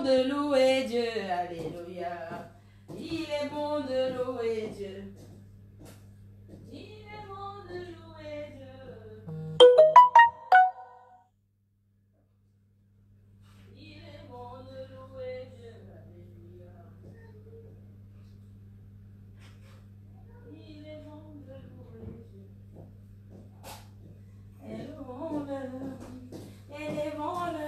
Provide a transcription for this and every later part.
de louer Dieu. Alléluia. Il est bon de louer Dieu. Il est bon de louer Dieu. Il est bon de louer Dieu. Alléluia. Il est bon de louer Dieu.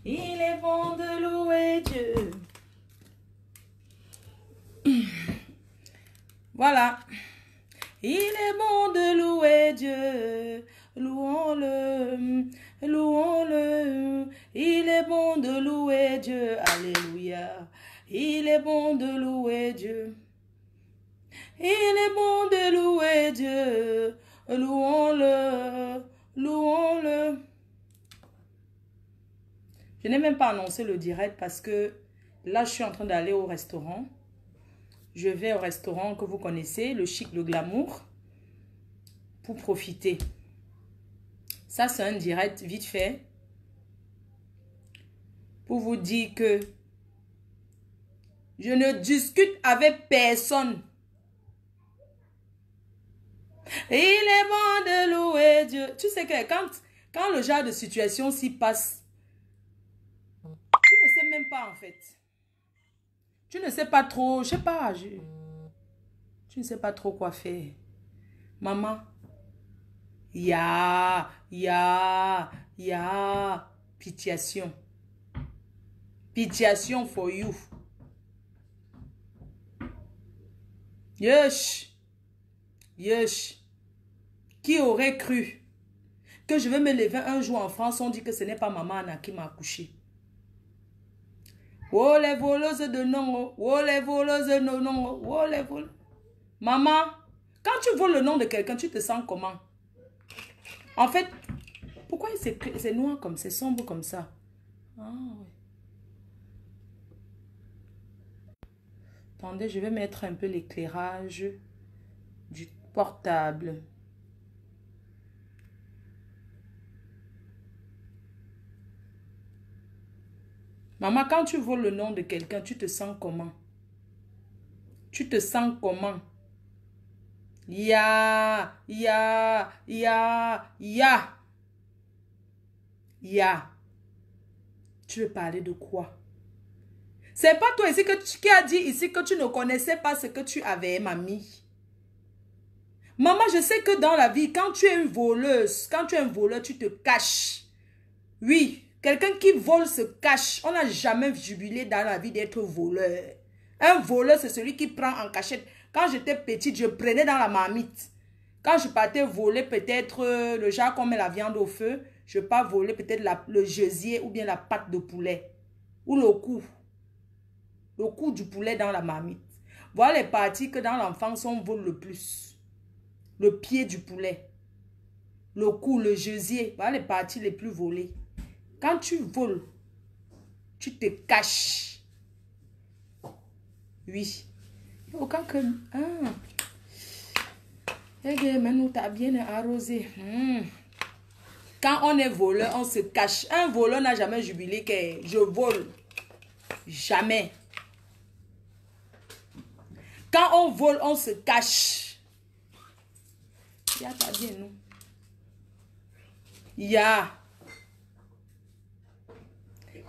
Il est bon de louer Dieu. Voilà. Il est bon de louer Dieu. Louons-le. Louons-le. Il est bon de louer Dieu. Alléluia. Il est bon de louer Dieu. Il est bon de louer Dieu. Louons-le. Louons-le. Je n'ai même pas annoncé le direct parce que là, je suis en train d'aller au restaurant. Je vais au restaurant que vous connaissez, le Chic, le Glamour, pour profiter. Ça, c'est un direct vite fait pour vous dire que je ne discute avec personne. Il est bon de louer Dieu. Tu sais que quand le genre de situation s'y passe, tu ne sais même pas en fait. Tu ne sais pas trop, je sais pas. Tu ne sais pas trop quoi faire. Maman, ya, pitiation. Pitiation for you. Yesh. Yesh. Qui aurait cru que je vais me lever un jour en France, on dit que ce n'est pas maman Anna qui m'a accouché. Oh les voleuses de nom, oh les voleuses de nom, oh les voleuses. Maman, quand tu voles le nom de quelqu'un, tu te sens comment? En fait, pourquoi c'est noir comme, c'est sombre comme ça? Ah oui. Attendez, je vais mettre un peu l'éclairage du portable. Maman, quand tu voles le nom de quelqu'un, tu te sens comment? Tu te sens comment? Ya. Tu veux parler de quoi? C'est pas toi ici qui a dit ici que tu ne connaissais pas ce que tu avais, mamie. Maman, je sais que dans la vie, quand tu es une voleuse, quand tu es un voleur, tu te caches. Oui, quelqu'un qui vole se cache. On n'a jamais jubilé dans la vie d'être voleur. Un voleur, c'est celui qui prend en cachette. Quand j'étais petite, je prenais dans la marmite. Quand je partais voler peut-être le genre qu'on met la viande au feu, je pars voler peut-être le gesier ou bien la patte de poulet. Ou le cou. Le cou du poulet dans la marmite. Voilà les parties que dans l'enfance on vole le plus. Le pied du poulet. Le cou, le gesier. Voilà les parties les plus volées. Quand tu voles, tu te caches. Oui. Aucun que... Ah. Maintenant, tu as bien arrosé. Quand on est voleur, on se cache. Un voleur n'a jamais jubilé que je vole. Jamais. Quand on vole, on se cache. Ya, t'as bien, non? Ya.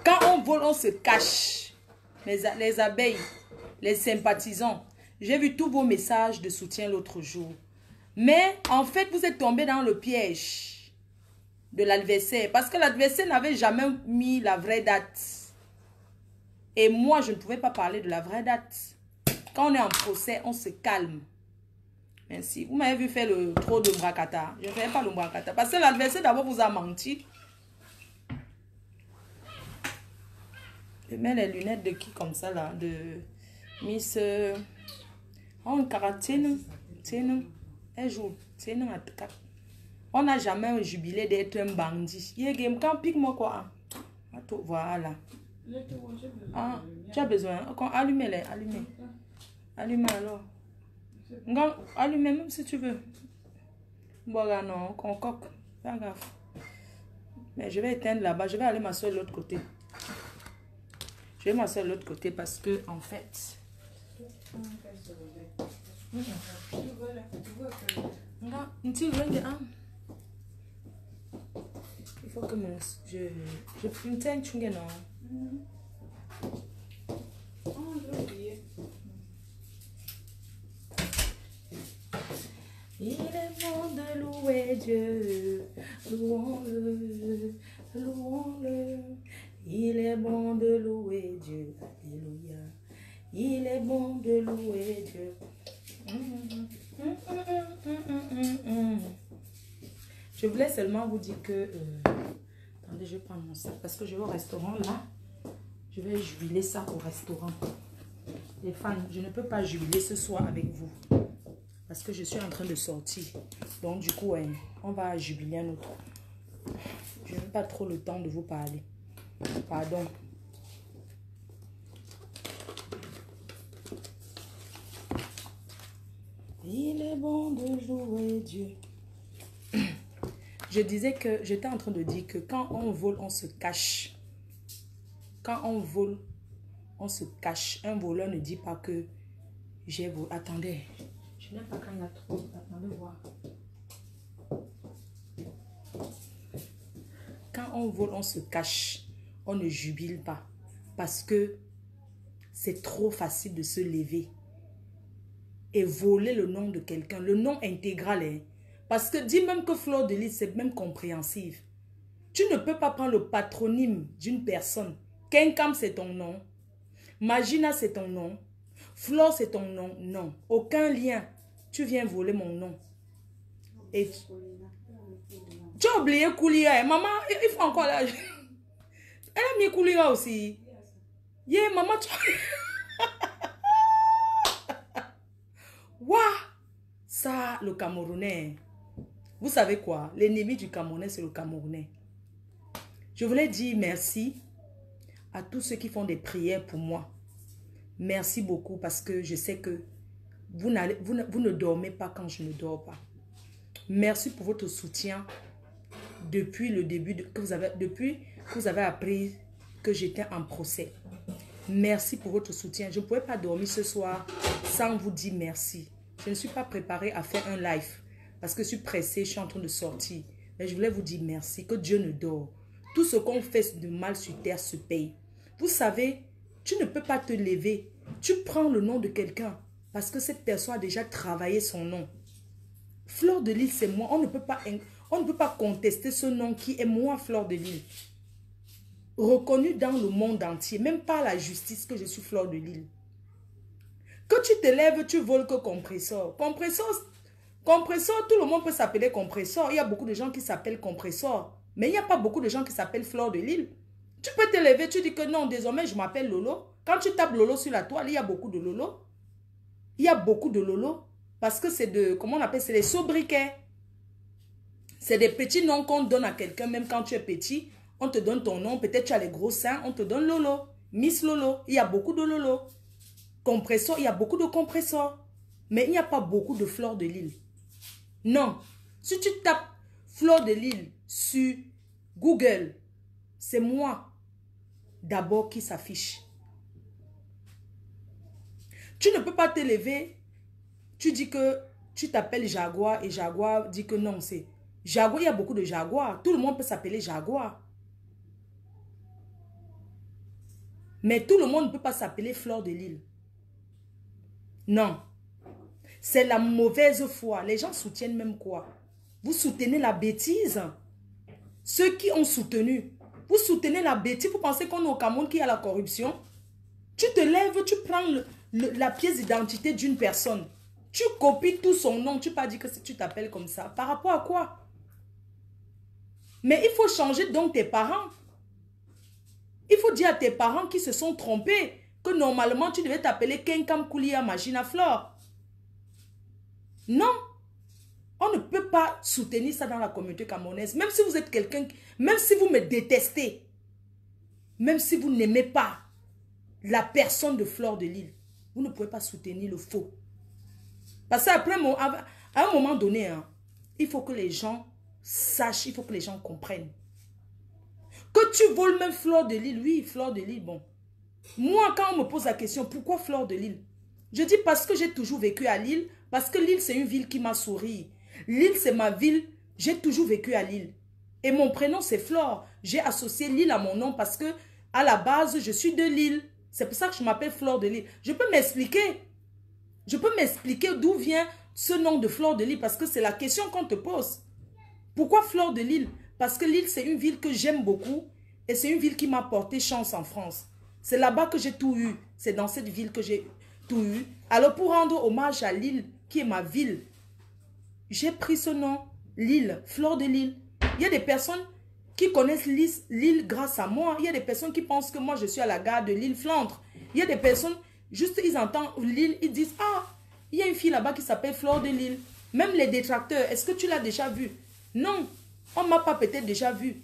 Quand on vole, on se cache. Les abeilles, les sympathisants. J'ai vu tous vos messages de soutien l'autre jour. Mais en fait, vous êtes tombé dans le piège de l'adversaire. Parce que l'adversaire n'avait jamais mis la vraie date. Et moi, je ne pouvais pas parler de la vraie date. Quand on est en procès, on se calme. Merci. Vous m'avez vu faire le trop de mbrakata. Je ne fais pas le mbrakata. Parce que l'adversaire d'abord vous a menti. Je mets les lunettes de qui comme ça là? De Miss... Oh, Karatine. Un jour. On n'a jamais un jubilé d'être un bandit. Quand pique-moi quoi? Voilà. Ah, tu as besoin. Allumez-les. Allumez alors. Allumez même si tu veux. Bon, là, non, concoque. Pas grave. Mais je vais éteindre là-bas. Je vais aller m'asseoir de l'autre côté. vais m'asseoir de l'autre côté parce que, en fait... Non, il faut que je prenne un chungue, non? Il est bon de louer Dieu, louons-le, louons-le. Il est bon de louer Dieu, alléluia. Il est bon de louer Dieu. Je voulais seulement vous dire que... attendez, je vais prendre mon sac parce que je vais au restaurant là. Je vais jubiler ça au restaurant. Les fans, je ne peux pas jubiler ce soir avec vous. Parce que je suis en train de sortir. Donc du coup, on va jubiler un autre. Je n'ai pas trop le temps de vous parler. Pardon. Il est bon de louer Dieu. Je disais que, j'étais en train de dire que quand on vole, on se cache. Quand on vole, on se cache. Un voleur ne dit pas que j'ai volé. Attendez. Je n'aime pas quand il y a trop. Attendez voir. Quand on vole, on se cache. On ne jubile pas. Parce que c'est trop facile de se lever. Et voler le nom de quelqu'un. Le nom intégral. Hein. Parce que dis même que Fleur de Lys, c'est même compréhensif. Tu ne peux pas prendre le patronyme d'une personne. Kenkam, c'est ton nom. Magina, c'est ton nom. Flore, c'est ton nom. Non. Aucun lien. Tu viens voler mon nom. Et tu as oublié Koulia. Maman, il faut encore là. Elle a mis Koulia aussi. Yeah, maman, tu... Waouh! Ça, le Camerounais. Vous savez quoi? L'ennemi du Camerounais, c'est le Camerounais. Je voulais dire merci à tous ceux qui font des prières pour moi. Merci beaucoup parce que je sais que vous ne dormez pas quand je ne dors pas. Merci pour votre soutien depuis le début, depuis que vous avez appris que j'étais en procès. Merci pour votre soutien. Je ne pouvais pas dormir ce soir sans vous dire merci. Je ne suis pas préparée à faire un live parce que je suis pressée, je suis en train de sortir. Mais je voulais vous dire merci, que Dieu ne dort. Tout ce qu'on fait de mal sur terre se paye. Vous savez, tu ne peux pas te lever. Tu prends le nom de quelqu'un parce que cette personne a déjà travaillé son nom. Fleur de Lys, c'est moi. On ne peut pas contester ce nom qui est moi, Fleur de Lys. Reconnu dans le monde entier, même par la justice que je suis Fleur de Lys. Que tu te lèves, tu voles que compresseur. Compresseur, tout le monde peut s'appeler compresseur. Il y a beaucoup de gens qui s'appellent compresseur. Mais il n'y a pas beaucoup de gens qui s'appellent Fleur de Lys. Tu peux te lever, tu dis que non, désormais je m'appelle Lolo. Quand tu tapes Lolo sur la toile, il y a beaucoup de Lolo. Il y a beaucoup de Lolo. Parce que c'est de, comment on appelle, c'est des sobriquets. C'est des petits noms qu'on donne à quelqu'un, même quand tu es petit. On te donne ton nom, peut-être tu as les gros seins, on te donne Lolo. Miss Lolo, il y a beaucoup de Lolo. Compresseur, il y a beaucoup de compresseurs. Mais il n'y a pas beaucoup de Fleur de Lys. Non. Si tu tapes Fleur de Lys sur Google, c'est moi d'abord qui s'affiche. Tu ne peux pas te lever, tu dis que tu t'appelles Jaguar et Jaguar dit que non, c'est Jaguar, il y a beaucoup de Jaguar. Tout le monde peut s'appeler Jaguar. Mais tout le monde ne peut pas s'appeler Fleur de Lys. Non. C'est la mauvaise foi. Les gens soutiennent même quoi? Vous soutenez la bêtise. Ceux qui ont soutenu, vous soutenez la bêtise. Vous pensez qu'on est au Cameroun qui a la corruption? Tu te lèves, tu prends la pièce d'identité d'une personne. Tu copies tout son nom. Tu n'as pas dit que tu t'appelles comme ça. Par rapport à quoi? Mais il faut changer donc tes parents. Il faut dire à tes parents qui se sont trompés que normalement tu devais t'appeler Kenkam Koulia Magina Flore. Non. On ne peut pas soutenir ça dans la communauté camerounaise. Même si vous êtes quelqu'un, même si vous me détestez, même si vous n'aimez pas la personne de Fleur de Lys, vous ne pouvez pas soutenir le faux. Parce qu'après, à un moment donné, hein, il faut que les gens sachent, il faut que les gens comprennent. Que tu voles même Fleur de Lys, oui, Fleur de Lys, bon. Moi, quand on me pose la question, pourquoi Fleur de Lille? Je dis parce que j'ai toujours vécu à Lille, parce que Lille, c'est une ville qui m'a souri. Lille, c'est ma ville, j'ai toujours vécu à Lille. Et mon prénom, c'est Flore. J'ai associé Lille à mon nom parce que, à la base, je suis de Lille. C'est pour ça que je m'appelle Fleur de Lille. Je peux m'expliquer. Je peux m'expliquer d'où vient ce nom de Fleur de Lille parce que c'est la question qu'on te pose. Pourquoi Fleur de Lille? Parce que Lille, c'est une ville que j'aime beaucoup et c'est une ville qui m'a porté chance en France. C'est là-bas que j'ai tout eu. C'est dans cette ville que j'ai tout eu. Alors, pour rendre hommage à Lille, qui est ma ville, j'ai pris ce nom, Lille, Fleur de Lille. Il y a des personnes qui connaissent Lille grâce à moi. Il y a des personnes qui pensent que moi, je suis à la gare de Lille-Flandre. Il y a des personnes, juste ils entendent Lille, ils disent, ah, il y a une fille là-bas qui s'appelle Fleur de Lille. Même les détracteurs, est-ce que tu l'as déjà vu? Non, on ne m'a pas peut-être déjà vu.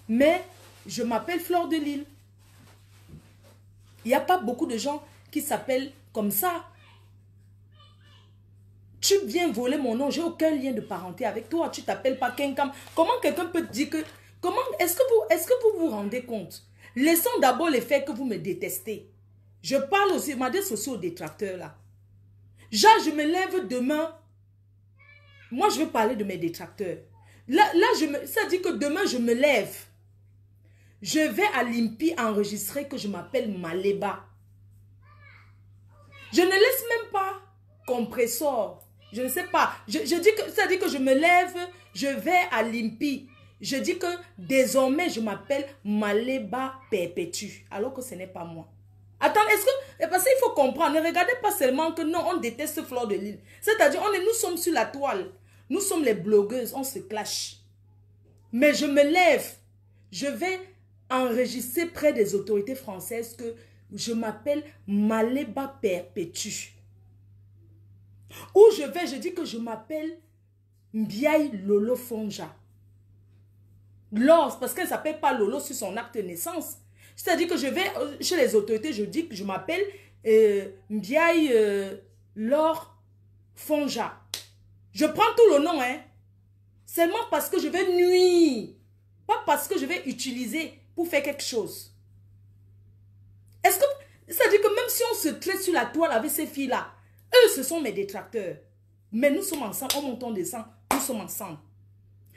Mais je m'appelle Fleur de Lille. Il n'y a pas beaucoup de gens qui s'appellent comme ça. Tu viens voler mon nom, j'ai aucun lien de parenté avec toi. Tu t'appelles pas Kenkam. Comment quelqu'un peut te dire que... Comment est-ce que vous vous rendez compte? Laissons d'abord les faits que vous me détestez. Je parle aussi, m'adresse aussi aux détracteurs là. Genre, je me lève demain. Moi, je veux parler de mes détracteurs. Là ça dit que demain, je me lève. Je vais à l'IMPI enregistrer que je m'appelle Maléba. Je ne laisse même pas compressor. Je ne sais pas. Je dis que ça dit que je me lève, je vais à l'IMPI. Je dis que désormais, je m'appelle Maléba Perpétue. Alors que ce n'est pas moi. Attends, est-ce que... Parce qu'il faut comprendre. Ne regardez pas seulement que non, on déteste Fleur de Lille. C'est-à-dire, nous sommes sur la toile. Nous sommes les blogueuses. On se clash. Mais je me lève. Je vais enregistrer près des autorités françaises que je m'appelle Maléba Perpétue. Où je vais, je dis que je m'appelle Mbiaye Lolo Fonja. Parce qu'elle ne s'appelle pas Lolo sur son acte de naissance. C'est-à-dire que je vais chez les autorités, je dis que je m'appelle Mbiaye Lor Fonja. Je prends tout le nom, hein. Seulement parce que je vais nuire. Pas parce que je vais utiliser pour faire quelque chose. Est-ce que... C'est-à-dire que même si on se traite sur la toile avec ces filles-là, eux, ce sont mes détracteurs. Mais nous sommes ensemble, on monte, on descend, nous sommes ensemble.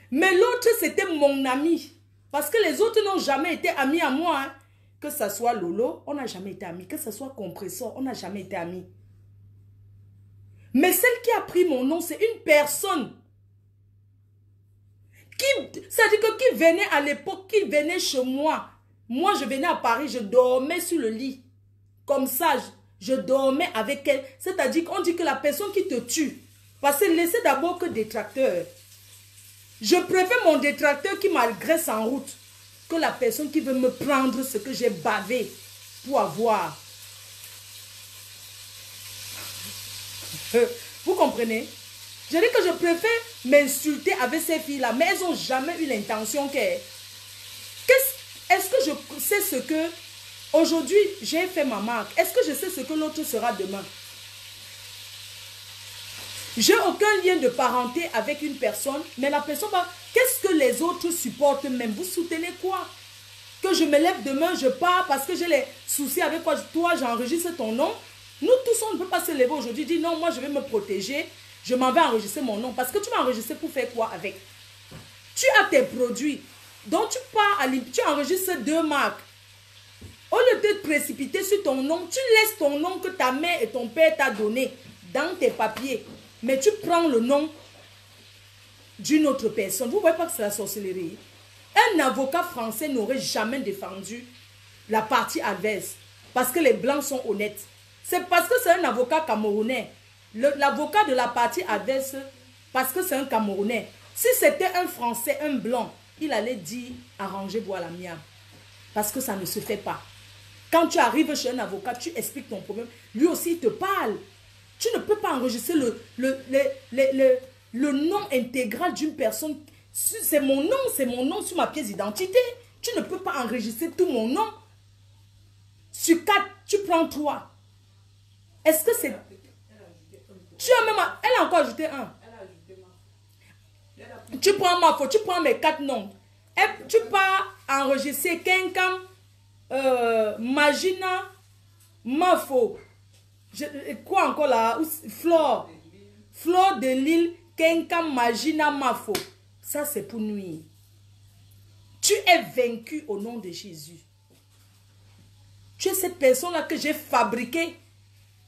Mais l'autre, c'était mon ami. Parce que les autres n'ont jamais été amis à moi. Hein. Que ce soit Lolo, on n'a jamais été amis. Que ce soit Compressor, on n'a jamais été amis. Mais celle qui a pris mon nom, c'est une personne. C'est-à-dire que qui venait à l'époque, qui venait chez moi. Moi, je venais à Paris, je dormais sur le lit. Comme ça, je dormais avec elle. C'est-à-dire qu'on dit que la personne qui te tue, parce que laissez d'abord que détracteur. Je préfère mon détracteur qui m'agresse en route que la personne qui veut me prendre ce que j'ai bavé pour avoir. Vous comprenez? Je dis que je préfère m'insulter avec ces filles-là, mais elles n'ont jamais eu l'intention que... Est-ce que je sais ce que... Aujourd'hui, j'ai fait ma marque. Est-ce que je sais ce que l'autre sera demain? J'ai aucun lien de parenté avec une personne, mais la personne va... Qu'est-ce que les autres supportent même? Vous soutenez quoi? Que je me lève demain, je pars parce que j'ai les soucis avec quoi? Toi, j'enregistre ton nom. Nous tous, on ne peut pas se lever aujourd'hui, dire non, moi je vais me protéger. Je m'en vais enregistrer mon nom. Parce que tu m'as enregistré pour faire quoi avec? Tu as tes produits. Donc tu pars à l'IMPI, tu enregistres 2 marques. Au lieu de te précipiter sur ton nom, tu laisses ton nom que ta mère et ton père t'ont donné dans tes papiers. Mais tu prends le nom d'une autre personne. Vous ne voyez pas que c'est la sorcellerie? Un avocat français n'aurait jamais défendu la partie adverse. Parce que les blancs sont honnêtes. C'est parce que c'est un avocat camerounais. L'avocat de la partie adverse, parce que c'est un Camerounais. Si c'était un Français, un blanc, il allait dire arrangez-vous à l'amiable. Parce que ça ne se fait pas. Quand tu arrives chez un avocat, tu expliques ton problème. Lui aussi, il te parle. Tu ne peux pas enregistrer le nom intégral d'une personne. C'est mon nom sur ma pièce d'identité. Tu ne peux pas enregistrer tout mon nom. Sur 4, tu prends 3. Est-ce que c'est... Tu as même... Elle a encore ajouté 1. Tu prends ma faute, tu prends mes 4 noms. Et tu pars enregistrer Kenkam Magina Mafo. Quoi encore là? Flore. Flore de Lille, Kenka Magina Mafo. Ça, c'est pour nuire. Tu es vaincu au nom de Jésus. Tu es cette personne-là que j'ai fabriquée.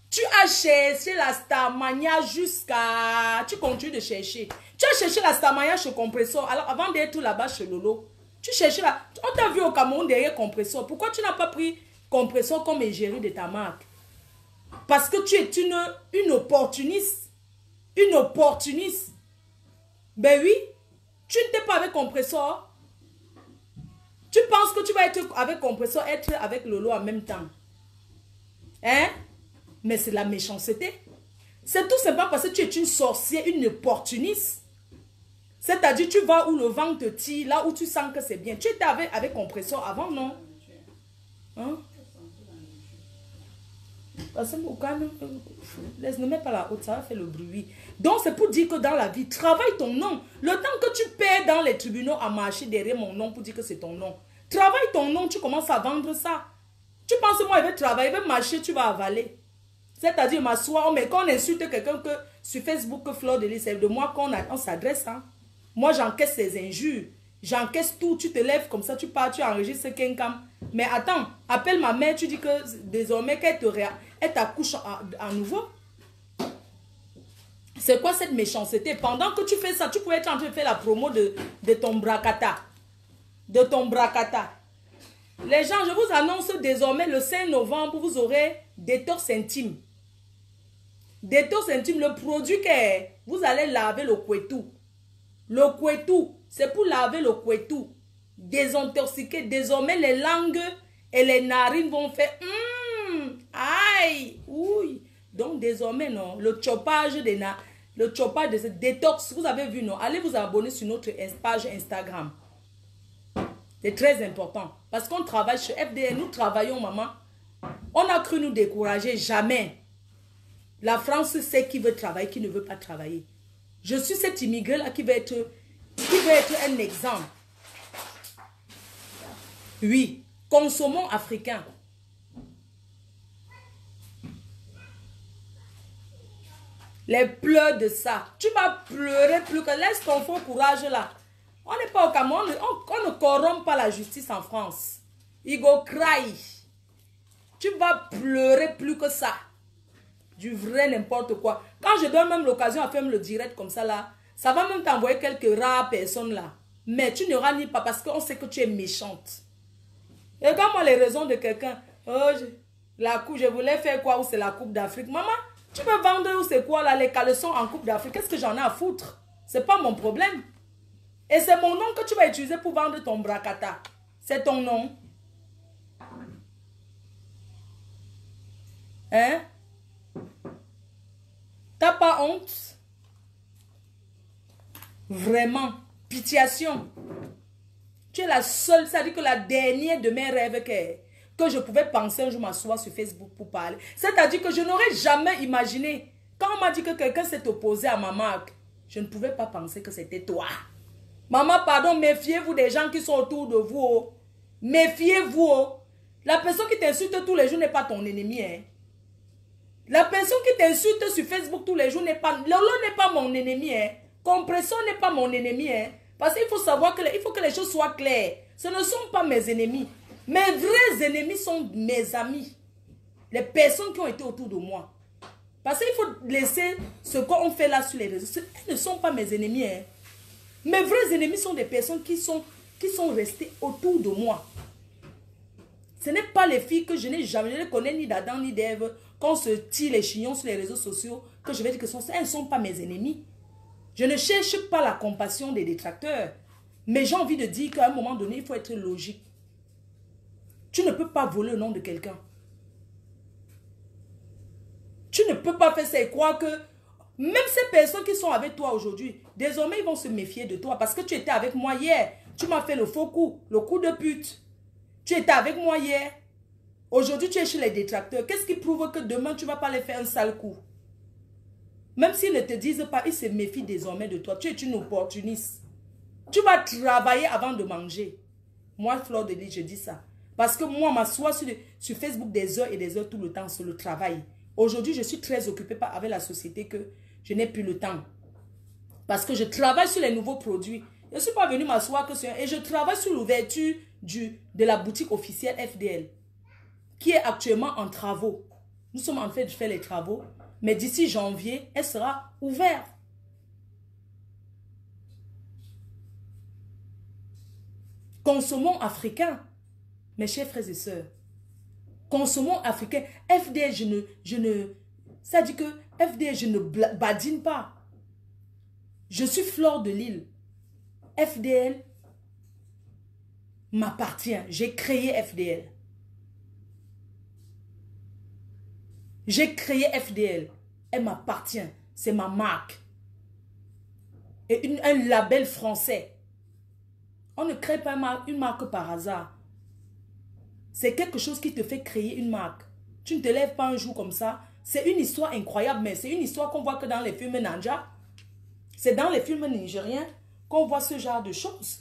Tu as cherché la Starmania jusqu'à... Tu continues de chercher. Tu as cherché la Starmania chez Compressor. Alors, avant d'être là-bas chez Lolo, tu cherchais là. On t'a vu au Cameroun derrière Compressor. Pourquoi tu n'as pas pris Compressor comme égérie de ta marque? Parce que tu es une opportuniste. Une opportuniste. Ben oui. Tu n'étais pas avec Compressor. Tu penses que tu vas être avec Compressor, être avec Lolo en même temps. Hein? Mais c'est la méchanceté. C'est tout simplement parce que tu es une sorcière, une opportuniste. C'est-à-dire, tu vas où le vent te tire, là où tu sens que c'est bien. Tu étais avec Compressor avant, non? Hein? Ne mets pas la haute, ça va faire le bruit. Donc, c'est pour dire que dans la vie, travaille ton nom. Le temps que tu perds dans les tribunaux à marcher derrière mon nom pour dire que c'est ton nom. Travaille ton nom, tu commences à vendre ça. Tu penses, moi, il va travailler, il va marcher, tu vas avaler. C'est-à-dire, m'asseoir, mais quand on insulte quelqu'un que sur Facebook, que Flore de Lille, c'est de moi qu'on s'adresse. Hein. Moi, j'encaisse ces injures. J'encaisse tout. Tu te lèves comme ça, tu pars, tu enregistres Kenkam. Mais attends, appelle ma mère, tu dis que désormais qu'elle t'accouche à nouveau. C'est quoi cette méchanceté? Pendant que tu fais ça, tu pouvais être en train de faire la promo de ton bracata. De ton bracata. Les gens, je vous annonce désormais le 5 novembre, vous aurez détox intime. Détox intime, le produit que vous allez laver le couetou. Le couetou, c'est pour laver le couetou. Désintoxiquer. Désormais, les langues et les narines vont faire aïe, oui. Donc, désormais, non, le chopage le chopage de ce détox, vous avez vu, non? Allez vous abonner sur notre page Instagram. C'est très important. Parce qu'on travaille chez FDN, nous travaillons, maman. On a cru nous décourager, jamais. La France sait qui veut travailler, qui ne veut pas travailler. Je suis cet immigré-là qui veut être un exemple. Oui, consommons africain. Les pleurs de ça. Tu vas pleurer plus que laisse ton faux courage là. On n'est pas au Cameroun, on ne corrompt pas la justice en France. Il go cry. Tu vas pleurer plus que ça. Du vrai n'importe quoi. Quand je donne même l'occasion à faire le direct comme ça là, ça va même t'envoyer quelques rares personnes là. Mais tu ne râles pas parce qu'on sait que tu es méchante. Et quand moi les raisons de quelqu'un, oh, je voulais faire quoi ou c'est la Coupe d'Afrique. Maman, tu peux vendre ou c'est quoi là les caleçons en Coupe d'Afrique. Qu'est-ce que j'en ai à foutre? C'est pas mon problème. Et c'est mon nom que tu vas utiliser pour vendre ton bracata. C'est ton nom. Hein? T'as pas honte? Vraiment. Pitiation. Tu es la seule, c'est-à-dire que la dernière de mes rêves que je pouvais penser un jour m'asseoir sur Facebook pour parler. C'est-à-dire que je n'aurais jamais imaginé. Quand on m'a dit que quelqu'un s'est opposé à ma marque, je ne pouvais pas penser que c'était toi. Maman, pardon, méfiez-vous des gens qui sont autour de vous. Oh. Méfiez-vous. Oh. La personne qui t'insulte tous les jours n'est pas ton ennemi. Hein. La personne qui t'insulte sur Facebook tous les jours n'est pas... Lolo n'est pas mon ennemi. Hein. Compressor n'est pas mon ennemi. Hein. Parce qu'il faut savoir que il faut que les choses soient claires. Ce ne sont pas mes ennemis. Mes vrais ennemis sont mes amis. Les personnes qui ont été autour de moi. Parce qu'il faut laisser ce qu'on fait là sur les réseaux. Elles ne sont pas mes ennemis. Hein. Mes vrais ennemis sont des personnes qui sont restées autour de moi. Ce n'est pas les filles que je n'ai jamais, je ne les connais ni d'Adam ni d'Ève, qu'on se tire les chignons sur les réseaux sociaux, que je vais dire que elles ne sont pas mes ennemis. Je ne cherche pas la compassion des détracteurs. Mais j'ai envie de dire qu'à un moment donné, il faut être logique. Tu ne peux pas voler le nom de quelqu'un. Tu ne peux pas faire ça et croire que même ces personnes qui sont avec toi aujourd'hui, désormais ils vont se méfier de toi parce que tu étais avec moi hier. Tu m'as fait le faux coup, le coup de pute. Tu étais avec moi hier. Aujourd'hui, tu es chez les détracteurs. Qu'est-ce qui prouve que demain, tu ne vas pas les faire un sale coup? Même s'ils ne te disent pas, ils se méfient désormais de toi. Tu es une opportuniste. Tu vas travailler avant de manger. Moi, Flore de Lille, je dis ça. Parce que moi, m'assois sur Facebook des heures et des heures tout le temps sur le travail. Aujourd'hui, je suis très occupée avec la société que je n'ai plus le temps. Parce que je travaille sur les nouveaux produits. Je ne suis pas venue m'asseoir que sur... Et je travaille sur l'ouverture de la boutique officielle FDL, qui est actuellement en travaux. Nous sommes en train de faire les travaux. Mais d'ici janvier, elle sera ouverte. Consommons africain, mes chers frères et sœurs. Consommons africain. FDL, ça dit que FDL, je ne badine pas. Je suis Fleur de Lille. FDL m'appartient. J'ai créé FDL. J'ai créé FDL. Elle m'appartient. C'est ma marque. Et un label français. On ne crée pas une marque par hasard. C'est quelque chose qui te fait créer une marque. Tu ne te lèves pas un jour comme ça. C'est une histoire incroyable, mais c'est une histoire qu'on voit que dans les films ninja. C'est dans les films nigériens qu'on voit ce genre de choses.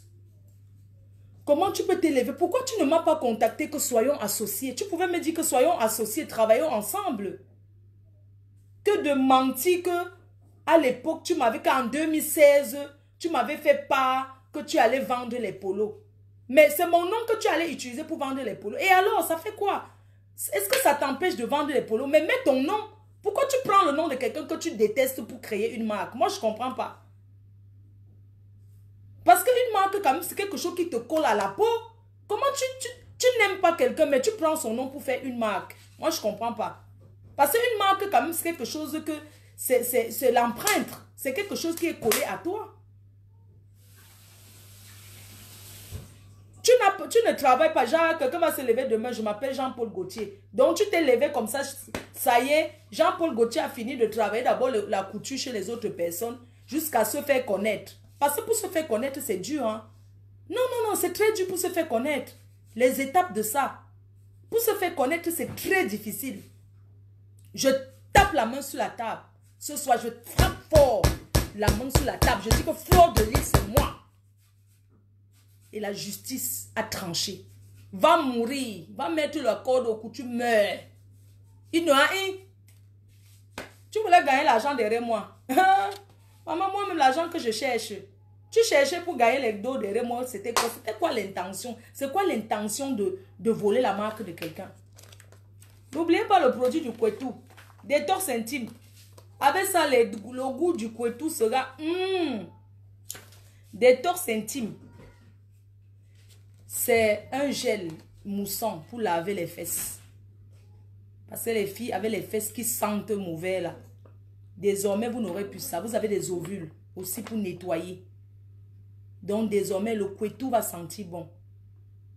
Comment tu peux t'élever? Pourquoi tu ne m'as pas contacté que soyons associés? Tu pouvais me dire que soyons associés, travaillons ensemble. Que de mentir que à l'époque, tu m'avais qu'en 2016, tu m'avais fait part que tu allais vendre les polos. Mais c'est mon nom que tu allais utiliser pour vendre les polos. Et alors, ça fait quoi? Est-ce que ça t'empêche de vendre les polos? Mais mets ton nom. Pourquoi tu prends le nom de quelqu'un que tu détestes pour créer une marque? Moi, je ne comprends pas. Parce qu'une marque, quand même, c'est quelque chose qui te colle à la peau. Comment tu n'aimes pas quelqu'un, mais tu prends son nom pour faire une marque? Moi, je ne comprends pas. Parce qu'une marque, quand même, c'est quelque chose que... C'est l'empreinte. C'est quelque chose qui est collé à toi. Tu ne travailles pas. Genre, quelqu'un va se lever demain, je m'appelle Jean-Paul Gaultier. Donc, tu t'es levé comme ça y est, Jean-Paul Gaultier a fini de travailler d'abord la couture chez les autres personnes jusqu'à se faire connaître. Parce que pour se faire connaître, c'est dur. Hein? Non, c'est très dur pour se faire connaître. Les étapes de ça. Pour se faire connaître, c'est très difficile. Je tape la main sur la table. Ce soir, je frappe fort la main sur la table. Je dis que Fleur de Lille, c'est moi. Et la justice a tranché. Va mourir. Va mettre la corde au cou. Tu meurs. Il n'y a rien. Tu voulais gagner l'argent derrière moi. Maman, moi-même, l'argent que je cherche. Tu cherchais pour gagner les dos derrière moi. C'était quoi l'intention? C'est quoi l'intention de voler la marque de quelqu'un? N'oubliez pas le produit du Kwetou. Détox intime. Avec ça, le goût du Kwetou sera... Détox intime. C'est un gel moussant pour laver les fesses. Parce que les filles avaient les fesses qui sentent mauvais là. Désormais, vous n'aurez plus ça. Vous avez des ovules aussi pour nettoyer. Donc, désormais, le Kwetou va sentir bon.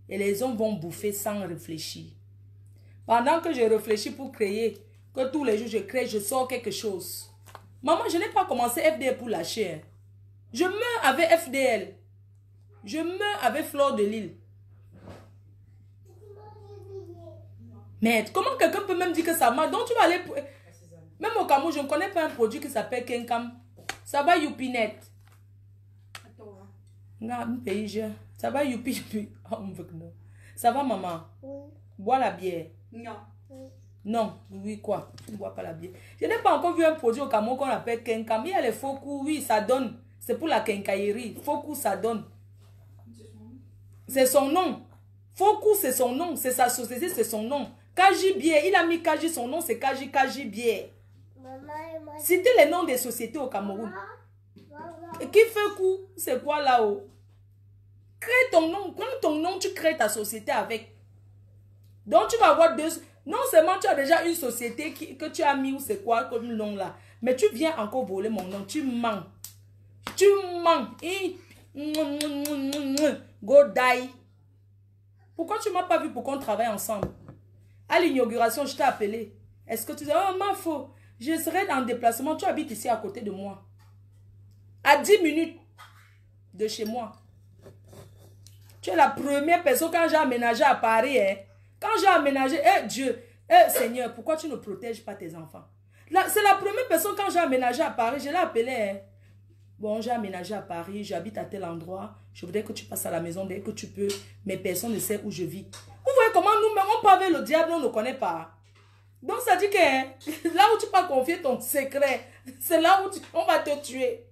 Et les hommes vont bouffer sans réfléchir. Pendant que je réfléchis pour créer, que tous les jours je crée, je sors quelque chose. Maman, je n'ai pas commencé FDL pour lâcher. Hein. Je meurs avec FDL. Je meurs avec Fleur de Lille. Mais comment quelqu'un peut même dire que ça marche? Donc tu vas aller... Même au Cameroun, je ne connais pas un produit qui s'appelle Kenkam. Ça va Youpinet. Ça va Youpi. Ça va maman? Oui. Bois la bière. Non. Oui. Non, oui quoi? Tu ne bois pas la bière. Je n'ai pas encore vu un produit au Cameroun qu'on appelle Kenkam. Il y a les faux coups, oui, ça donne. C'est pour la quincaillerie. Faux coups, ça donne. C'est son nom. Faux coups, c'est son nom. C'est sa société, c'est son nom. Kaji Bière, il a mis Kaji, son nom c'est Kaji Bière. Citez les noms des sociétés au Cameroun. Qui fait coup? C'est quoi là-haut? Crée ton nom. Prends ton nom, tu crées ta société avec. Donc tu vas avoir deux... Non seulement tu as déjà une société que tu as mis ou c'est quoi comme nom là. Mais tu viens encore voler mon nom. Tu mens. Tu mens. Go die. Pourquoi tu ne m'as pas vu pour qu'on travaille ensemble? À l'inauguration, je t'ai appelé. Est-ce que tu dis, oh, ma faux, je serai en déplacement. Tu habites ici à côté de moi. À 10 minutes de chez moi. Tu es la première personne quand j'ai aménagé à Paris. Hein. Quand j'ai aménagé, Dieu, Seigneur, pourquoi tu ne protèges pas tes enfants? C'est la première personne quand j'ai aménagé à Paris. Je l'ai appelé. Hein. Bon, j'ai aménagé à Paris, j'habite à tel endroit. Je voudrais que tu passes à la maison dès que tu peux, mais personne ne sait où je vis. Vous voyez comment nous-mêmes, on parle avec le diable, on ne connaît pas. Donc ça dit que là où tu peux confier ton secret, c'est là où on va te tuer.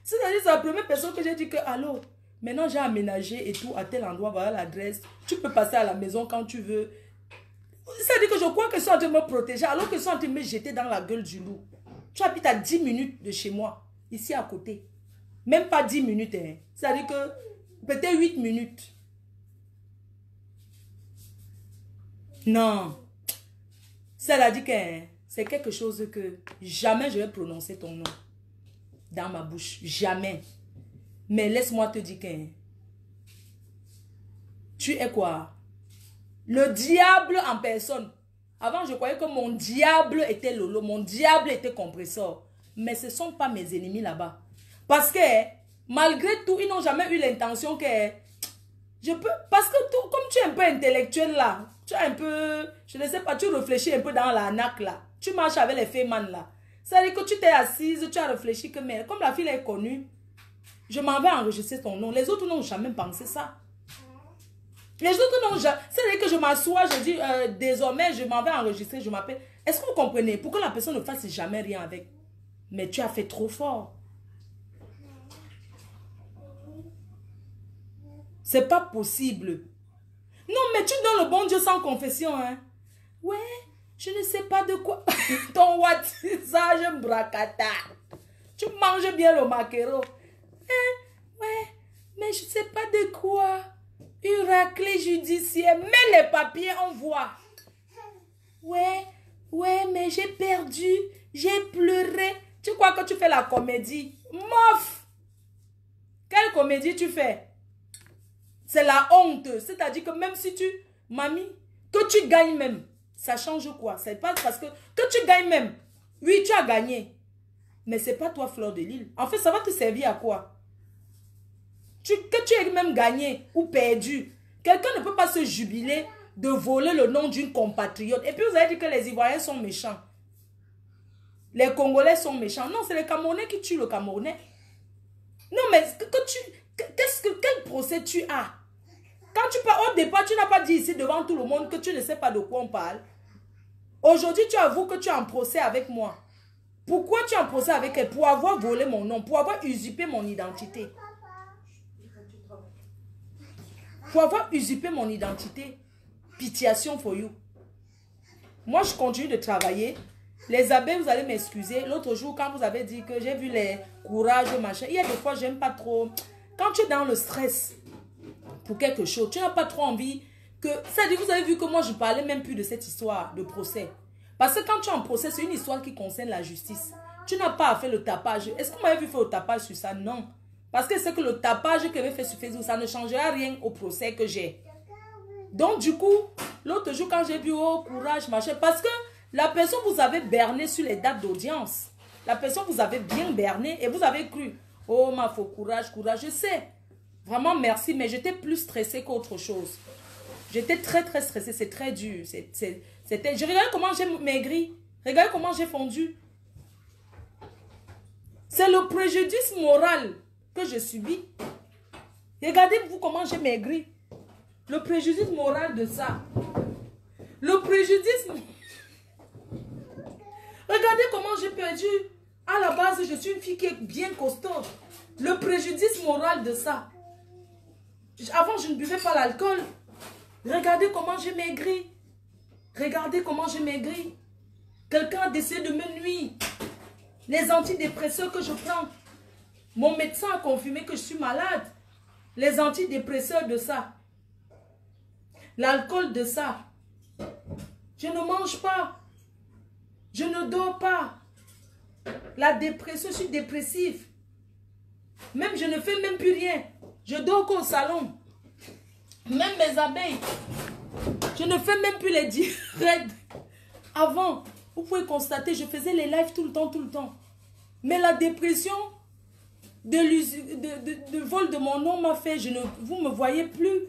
C'est-à-dire, c'est la première personne que j'ai dit que, allô, maintenant j'ai aménagé et tout à tel endroit, voilà l'adresse. Tu peux passer à la maison quand tu veux. C'est-à-dire que je crois que je suis en train de me protéger alors que je suis en train de me jeter dans la gueule du loup. Tu habites à 10 minutes de chez moi, ici à côté. Même pas 10 minutes, hein. C'est-à-dire que peut-être 8 minutes. Non. C'est-à-dire que c'est quelque chose que jamais je vais prononcer ton nom dans ma bouche. Jamais. Mais laisse-moi te dire que tu es quoi? Le diable en personne. Avant, je croyais que mon diable était Lolo. Mon diable était Compressor. Mais ce ne sont pas mes ennemis là-bas. Parce que, malgré tout, ils n'ont jamais eu l'intention que... Je peux... Parce que tout, comme tu es un peu intellectuel là, tu es un peu... Je ne sais pas, tu réfléchis un peu dans la nac là. Tu marches avec les fémans là. C'est-à-dire que tu t'es assise, tu as réfléchi que... Mais comme la fille est connue, je m'en vais enregistrer ton nom. Les autres n'ont jamais pensé ça. Les autres n'ont jamais... C'est-à-dire que je m'assois, je dis, désormais, je m'en vais enregistrer, je m'appelle... Est-ce que vous comprenez? Pour que la personne ne fasse jamais rien avec. Mais tu as fait trop fort. C'est pas possible. Non, mais tu donnes le bon Dieu sans confession, hein. Ouais, je ne sais pas de quoi. Ton wattisage bracata. Tu manges bien le maquereau. Hein? Ouais, mais je ne sais pas de quoi. Une raclée judiciaire. Mets les papiers, on voit. Ouais, mais j'ai perdu. J'ai pleuré. Tu crois que tu fais la comédie? Mof! Quelle comédie tu fais? C'est la honte. C'est-à-dire que même si tu... Mamie, que tu gagnes même, ça change quoi? C'est pas parce que tu gagnes même. Oui, tu as gagné. Mais c'est pas toi, Fleur de Lys. En fait, ça va te servir à quoi? Que tu aies même gagné ou perdu. Quelqu'un ne peut pas se jubiler de voler le nom d'une compatriote. Et puis vous avez dit que les Ivoiriens sont méchants. Les Congolais sont méchants. Non, c'est les Camerounais qui tuent le Camerounais. Non, mais quel procès tu as? Quand tu parles au départ, tu n'as pas dit ici devant tout le monde que tu ne sais pas de quoi on parle. Aujourd'hui, tu avoues que tu es en procès avec moi. Pourquoi tu es en procès avec elle? Pour avoir volé mon nom, pour avoir usurpé mon identité. Pour avoir usurpé mon identité. Pitiation for you. Moi, je continue de travailler. Les abeilles, vous allez m'excuser. L'autre jour, quand vous avez dit que j'ai vu les courages, machin, il y a des fois, j'aime pas trop. Quand tu es dans le stress pour quelque chose, tu n'as pas trop envie que... C'est-à-dire, vous avez vu que moi, je parlais même plus de cette histoire de procès. Parce que quand tu es en procès, c'est une histoire qui concerne la justice. Tu n'as pas à faire le tapage. Est-ce qu'on m'avait vu faire le tapage sur ça? Non. Parce que c'est que le tapage que j'avais fait sur Facebook, ça ne changera rien au procès que j'ai. Donc, du coup, l'autre jour, quand j'ai vu, oh, courage, machin, parce que la personne vous avez berné sur les dates d'audience. La personne vous avez bien berné et vous avez cru, oh, ma faut courage, courage, je sais. Vraiment, merci, mais j'étais plus stressée qu'autre chose. J'étais très, très stressée, c'est très dur. Je regarde comment j'ai maigri. Regarde comment j'ai fondu. C'est le préjudice moral que je subis. Regardez-vous comment j'ai maigri. Le préjudice moral de ça. Le préjudice... Regardez comment j'ai perdu. À la base, je suis une fille qui est bien costaud. Le préjudice moral de ça. Avant, je ne buvais pas l'alcool. Regardez comment j'ai maigri. Regardez comment j'ai maigri. Quelqu'un a décidé de me nuire. Les antidépresseurs que je prends. Mon médecin a confirmé que je suis malade. Les antidépresseurs de ça. L'alcool de ça. Je ne mange pas. Je ne dors pas. La dépression, je suis dépressif. Même je ne fais même plus rien. Je dors qu'au salon. Même mes abeilles. Je ne fais même plus les directs. Avant, vous pouvez constater, je faisais les lives tout le temps, tout le temps. Mais la dépression de vol de mon nom m'a fait, vous ne me voyez plus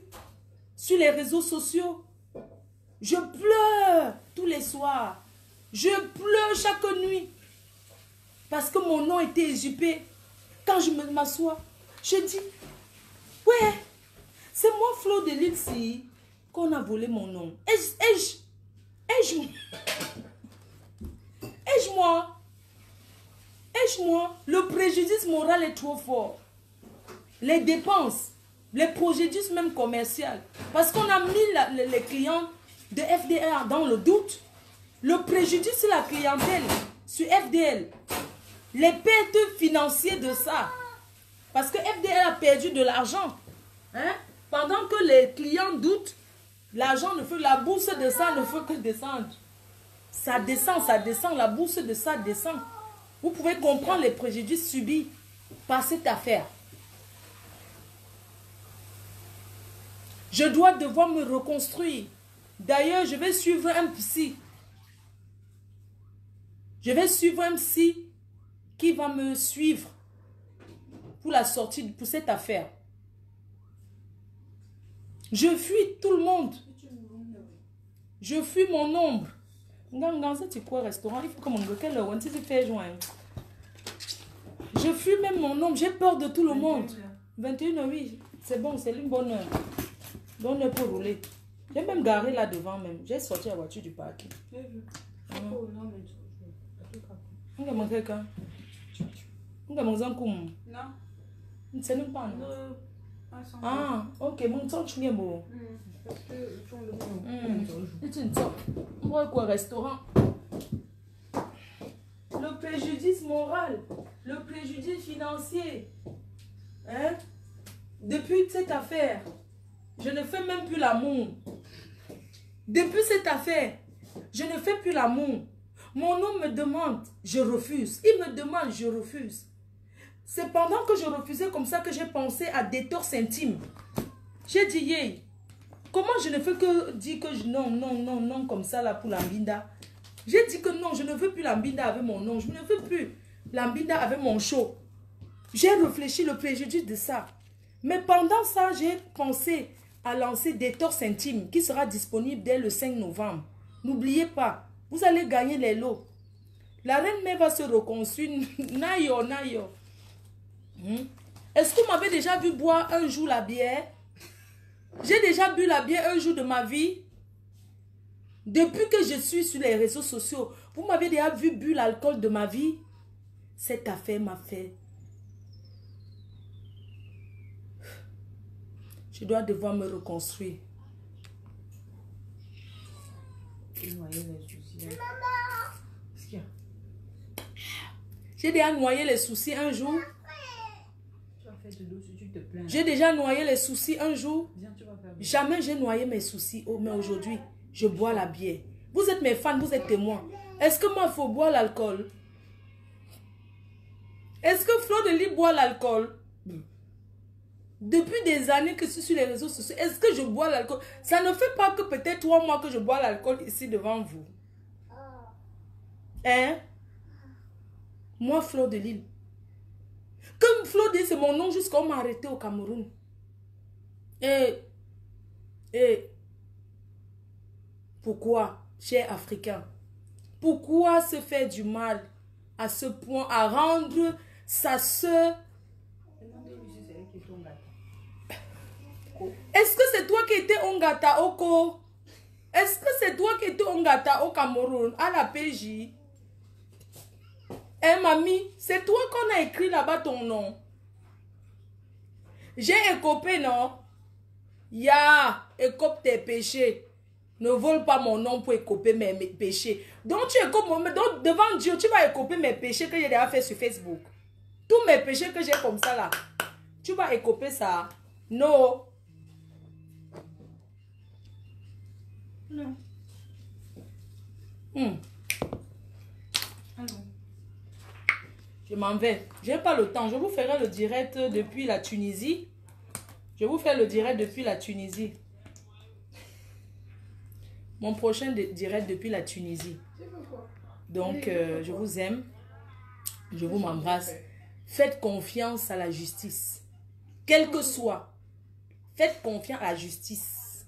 sur les réseaux sociaux. Je pleure tous les soirs. Je pleure chaque nuit. Parce que mon nom était usurpé. Quand je m'assois, je dis, Ouais, c'est moi, Flo de Lille, si, qu'on a volé mon nom. Aide-moi. Aide-moi. Le préjudice moral est trop fort. Les dépenses, les préjudices même commerciaux. Parce qu'on a mis les clients de FDR dans le doute. Le préjudice sur la clientèle, sur FDL. Les pertes financières de ça. Parce que FDL a perdu de l'argent. Hein? Pendant que les clients doutent, l'argent ne fait, la bourse de ça ne fait que descendre. Ça descend, la bourse de ça descend. Vous pouvez comprendre les préjudices subis par cette affaire. Je dois devoir me reconstruire. D'ailleurs, je vais suivre un psy. Je vais suivre un psy qui va me suivre pour la sortie, pour cette affaire. Je fuis tout le monde. Je fuis mon ombre. C'est quoi restaurant? Il faut que mon fait joindre. Je fuis même mon ombre. J'ai peur de tout le monde. 21h, oui. C'est bon, c'est une bonne heure. Bonne heure pour rouler. J'ai même garé là devant même. J'ai sorti la voiture du parking. On va manger quelqu'un. On va manger un coup. Non. C'est même pas non. Ah, ok. Mon temps, tu viens beau. Quoi, restaurant? Le préjudice moral, le préjudice financier. Hein? Depuis cette affaire, je ne fais même plus l'amour. Depuis cette affaire, je ne fais plus l'amour. Mon homme me demande, je refuse. Il me demande, je refuse. C'est pendant que je refusais comme ça que j'ai pensé à détox intime. J'ai dit, yeah, comment je ne fais que dire que non, comme ça là pour l'ambinda. J'ai dit que non, je ne veux plus l'ambinda avec mon nom. Je ne veux plus l'ambinda avec mon show. J'ai réfléchi le préjudice de ça. Mais pendant ça, j'ai pensé à lancer Détox Intime qui sera disponible dès le 5 novembre. N'oubliez pas, vous allez gagner les lots. La reine mère va se reconstruire. Nayo. Est-ce que vous m'avez déjà vu boire un jour la bière? J'ai déjà bu la bière un jour de ma vie. Depuis que je suis sur les réseaux sociaux, vous m'avez déjà vu bu l'alcool de ma vie? Cette affaire m'a fait. Je dois devoir me reconstruire. J'ai déjà noyé les soucis un jour. J'ai déjà noyé les soucis un jour. Jamais j'ai noyé mes soucis. Oh, mais aujourd'hui, je bois la bière. Vous êtes mes fans, vous êtes témoins. Est-ce que moi, il faut boire l'alcool? Est-ce que Flo de Lille boit l'alcool? Depuis des années que je suis sur les réseaux sociaux, est-ce que je bois l'alcool? Ça ne fait pas que peut-être 3 mois que je bois l'alcool ici devant vous. Hein? Moi, Flo de Lille. Comme Flo de Lille, c'est mon nom jusqu'à on m'a arrêté au Cameroun. Et pourquoi, cher Africain? Pourquoi se faire du mal à ce point, à rendre sa soeur? Est-ce que c'est toi qui étais Ongata Oko? Est-ce que c'est toi qui étais Ongata au Cameroun, à la PJ? Eh mamie, c'est toi qu'on a écrit là-bas ton nom. J'ai écopé, non? Ya, écope tes péchés. Ne vole pas mon nom pour écoper mes péchés. Donc tu écopes mon nom. Donc devant Dieu, tu vas écoper mes péchés que j'ai déjà fait sur Facebook. Tous mes péchés que j'ai comme ça là. Tu vas écoper ça. Non. Non. Je m'en vais. Je n'ai pas le temps. Je vous ferai le direct depuis la Tunisie. Je vous ferai le direct depuis la Tunisie. Mon prochain direct depuis la Tunisie. Donc, je vous aime. Je vous m'embrasse. Faites confiance à la justice. Quel que soit. Faites confiance à la justice.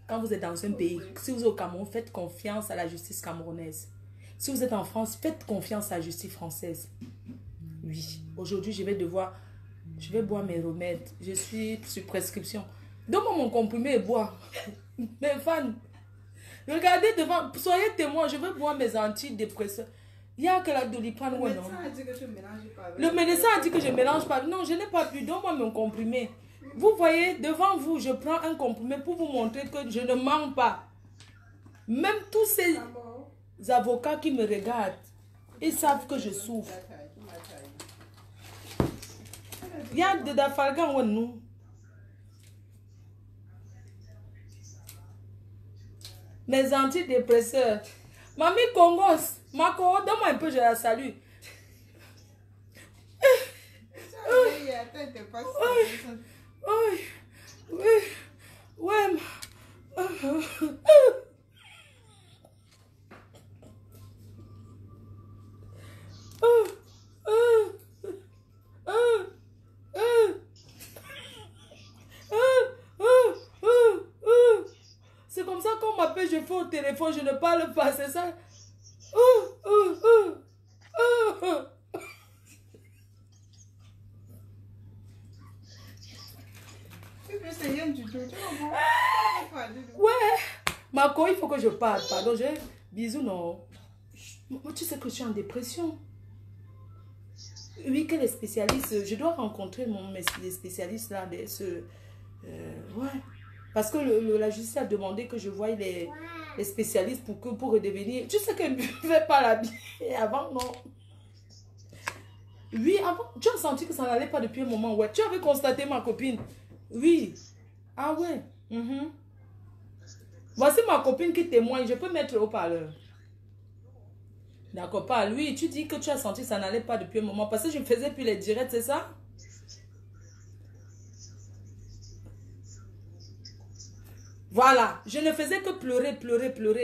Quand vous êtes dans un pays, si vous êtes au Cameroun, faites confiance à la justice camerounaise. Si vous êtes en France, faites confiance à la justice française. Oui, aujourd'hui, je vais devoir Je vais boire mes remèdes. Je suis sur prescription. Donne-moi mon comprimé et bois. Mes fans, regardez devant. Soyez témoins, je vais boire mes antidépresseurs. Il y a que la Doliprane. Le médecin a dit que tu ne mélanges pas. Le médecin a dit que je ne mélange pas. Non, je n'ai pas pu. Donne-moi mon comprimé. Vous voyez, devant vous, je prends un comprimé pour vous montrer que je ne mens pas. Même tous ces avocats qui me regardent, ils savent que je souffre. Il y a de Dafalgan ou nous. Mes antidépresseurs. Mamie Congos, Mako, donne-moi un peu, je la salue. C'est comme ça qu'on m'appelle, je fais au téléphone, je ne parle pas, c'est ça. Ouais, Marco, il faut que je parle. Pardon, bisous, non. Tu sais que je suis en dépression. Oui, que les spécialistes, je dois rencontrer les spécialistes là. Ouais. Parce que la justice a demandé que je voie les spécialistes pour redevenir. Tu sais que je ne fais pas la vie avant, non? Oui, avant, tu as senti que ça n'allait pas depuis un moment. Ouais, tu avais constaté ma copine. Oui. Ah ouais. Voici ma copine qui témoigne. Je peux mettre au parleur. D'accord, pas lui. Tu dis que tu as senti que ça n'allait pas depuis un moment. Parce que je faisais plus les directs, c'est ça? Voilà. Je ne faisais que pleurer.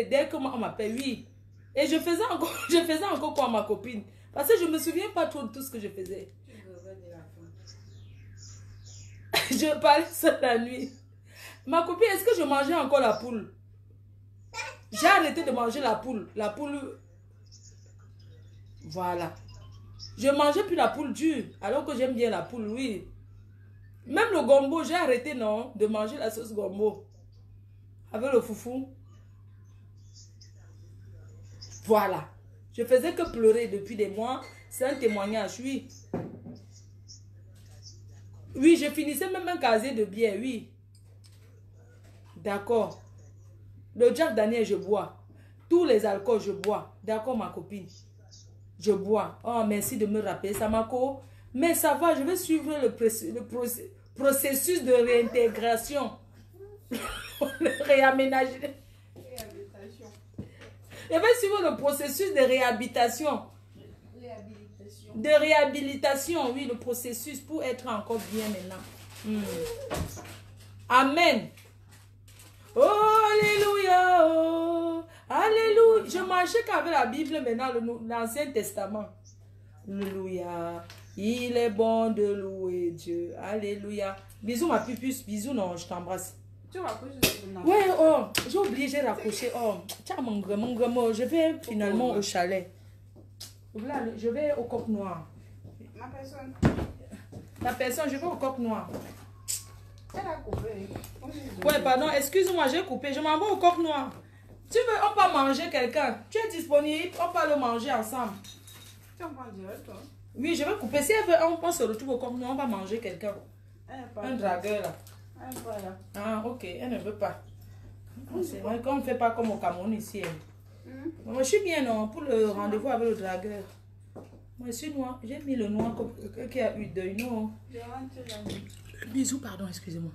Dès que on m'appelle, oui. Et je faisais encore quoi à ma copine? Parce que je ne me souviens pas trop de tout ce que je faisais. Je parlais ça la nuit. Ma copine, est-ce que je mangeais encore la poule? J'ai arrêté de manger la poule. La poule... Voilà. Je ne mangeais plus la poule dure. Alors que j'aime bien la poule, oui. Même le gombo, j'ai arrêté, non, de manger la sauce gombo. Avec le foufou. Voilà. Je faisais que pleurer depuis des mois. C'est un témoignage, oui. Oui, je finissais même un casier de bière, oui. D'accord. Le Jack Daniel, je bois. Tous les alcools, je bois. D'accord, ma copine. Je bois. Oh, merci de me rappeler ça, Marco. Mais ça va, je vais suivre le processus de réintégration. Le réaménagement. Je vais suivre le processus de réhabilitation. De réhabilitation, oui, le processus pour être encore bien maintenant. Amen. Oh, alléluia. Oh, alléluia. Je marchais qu'avec la Bible maintenant, l'Ancien Testament. Alléluia. Il est bon de louer Dieu. Alléluia. Bisous ma pupus. Bisous, non, je t'embrasse. Tu raccroches le... Ouais, oh, j'ai oublié, j'ai raccroché. Oh, tiens, mon grand, je vais finalement au chalet. Voilà, je vais au coq noir. Ma personne. La personne, je vais au coq noir. Elle a coupé. Ouais, pardon, excuse-moi, j'ai coupé. Je m'en vais au coq noir. Tu veux, on va manger quelqu'un. Tu es disponible, on va le manger ensemble. Tu en prends direct, toi? Oui, je vais couper. Si elle veut, on se retrouve au coq noir, on va manger quelqu'un. Un dragueur là. Voilà. Ah, ok, elle ne veut pas. C'est vrai qu'on ne fait pas comme au Cameroun ici. Moi, je suis bien, non, pour le rendez-vous avec le dragueur. Moi, je suis noir. J'ai mis le noir qui a eu deuil, non. Je rentre là. Bisous, pardon, excusez-moi.